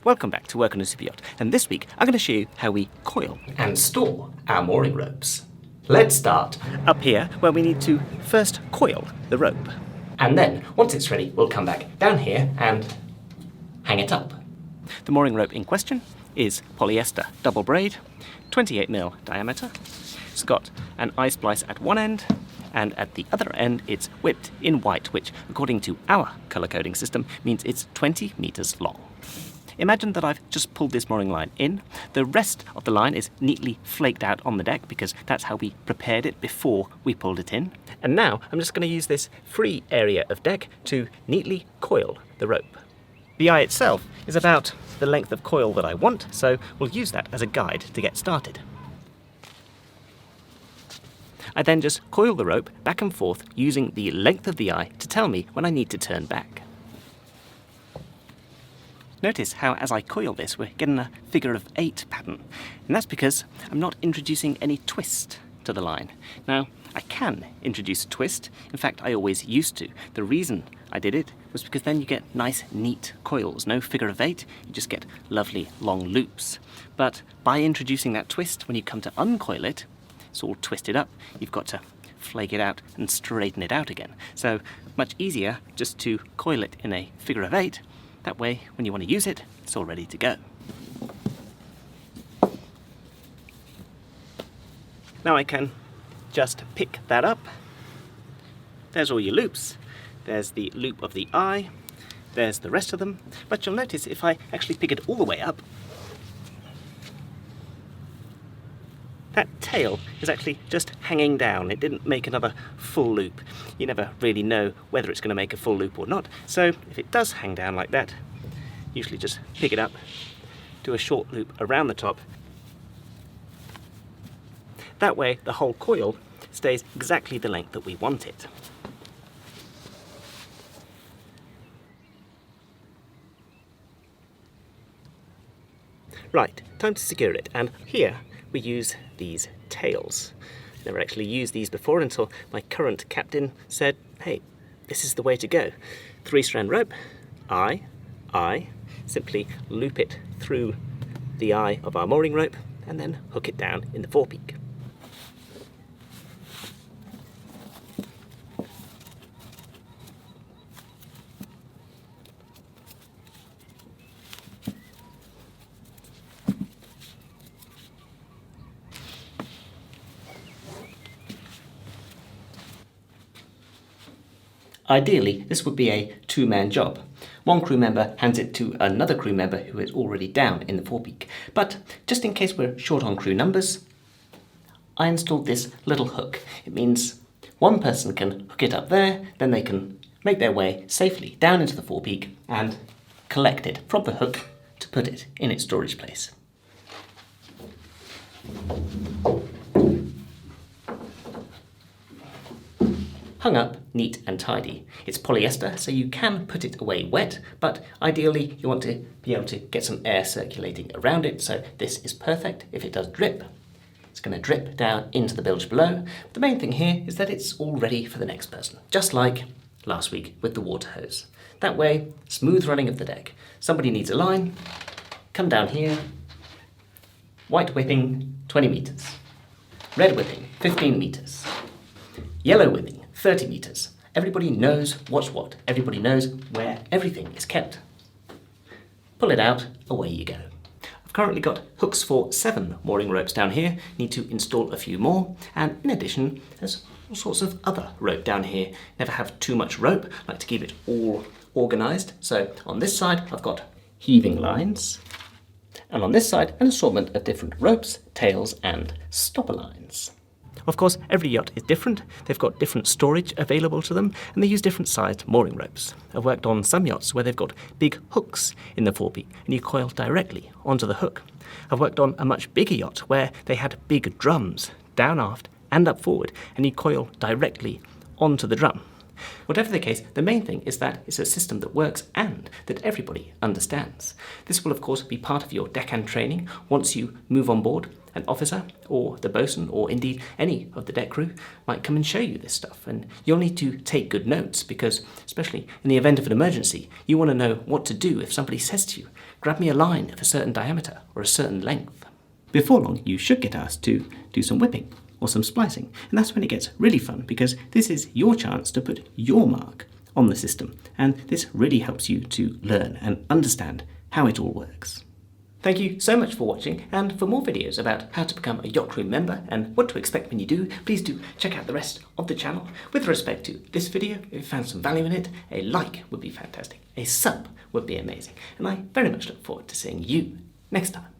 Welcome back to Work on a Superyacht, and this week I'm going to show you how we coil and store our mooring ropes. Let's start. Up here, where we need to first coil the rope. And then, once it's ready, we'll come back down here and hang it up. The mooring rope in question is polyester double braid, 28mm diameter. It's got an eye splice at one end, and at the other end it's whipped in white, which, according to our colour coding system, means it's 20 metres long. Imagine that I've just pulled this mooring line in. The rest of the line is neatly flaked out on the deck because that's how we prepared it before we pulled it in. And now I'm just going to use this free area of deck to neatly coil the rope. The eye itself is about the length of coil that I want, so we'll use that as a guide to get started. I then just coil the rope back and forth using the length of the eye to tell me when I need to turn back. Notice how as I coil this we're getting a figure of 8 pattern, and that's because I'm not introducing any twist to the line. Now, I can introduce a twist. In fact, I always used to. The reason I did it was because then you get nice, neat coils. No figure of 8, you just get lovely long loops. But by introducing that twist, when you come to uncoil it, it's all twisted up. You've got to flake it out and straighten it out again. So much easier just to coil it in a figure of 8. That way, when you want to use it, it's all ready to go. Now I can just pick that up. There's all your loops. There's the loop of the eye. There's the rest of them. But you'll notice if I actually pick it all the way up, that tail is actually just hanging down. It didn't make another full loop. You never really know whether it's going to make a full loop or not. So if it does hang down like that, usually just pick it up, do a short loop around the top. That way the whole coil stays exactly the length that we want it. Right, time to secure it, and here we use these tails. Never actually used these before until my current captain said, hey, this is the way to go. 3-strand rope, eye, simply loop it through the eye of our mooring rope and then hook it down in the forepeak. Ideally, this would be a 2-man job. One crew member hands it to another crew member who is already down in the forepeak. But just in case we're short on crew numbers, I installed this little hook. It means one person can hook it up there, then they can make their way safely down into the forepeak and collect it from the hook to put it in its storage place. Hung up, neat and tidy. It's polyester, so you can put it away wet, but ideally you want to be able to get some air circulating around it, so this is perfect. If it does drip, it's going to drip down into the bilge below. The main thing here is that it's all ready for the next person, just like last week with the water hose. That way, smooth running of the deck. Somebody needs a line, come down here, white whipping, 20 metres. Red whipping, 15 metres. Yellow whipping, 30 metres. Everybody knows what's what. Everybody knows where everything is kept. Pull it out, away you go. I've currently got hooks for 7 mooring ropes down here. Need to install a few more. And in addition, there's all sorts of other rope down here. Never have too much rope. I like to keep it all organised. So on this side, I've got heaving lines. And on this side, an assortment of different ropes, tails, and stopper lines. Of course, every yacht is different. They've got different storage available to them, and they use different sized mooring ropes. I've worked on some yachts where they've got big hooks in the forepeak, and you coil directly onto the hook. I've worked on a much bigger yacht where they had big drums down aft and up forward, and you coil directly onto the drum. Whatever the case, the main thing is that it's a system that works and that everybody understands. This will of course be part of your deckhand training once you move on board. An officer or the bosun or indeed any of the deck crew might come and show you this stuff, and you'll need to take good notes because, especially in the event of an emergency, you want to know what to do if somebody says to you, grab me a line of a certain diameter or a certain length. Before long, you should get asked to do some whipping or some splicing, and that's when it gets really fun, because this is your chance to put your mark on the system, and this really helps you to learn and understand how it all works. Thank you so much for watching, and for more videos about how to become a Yacht Room member and what to expect when you do, please do check out the rest of the channel. With respect to this video, if you found some value in it, a like would be fantastic, a sub would be amazing, and I very much look forward to seeing you next time.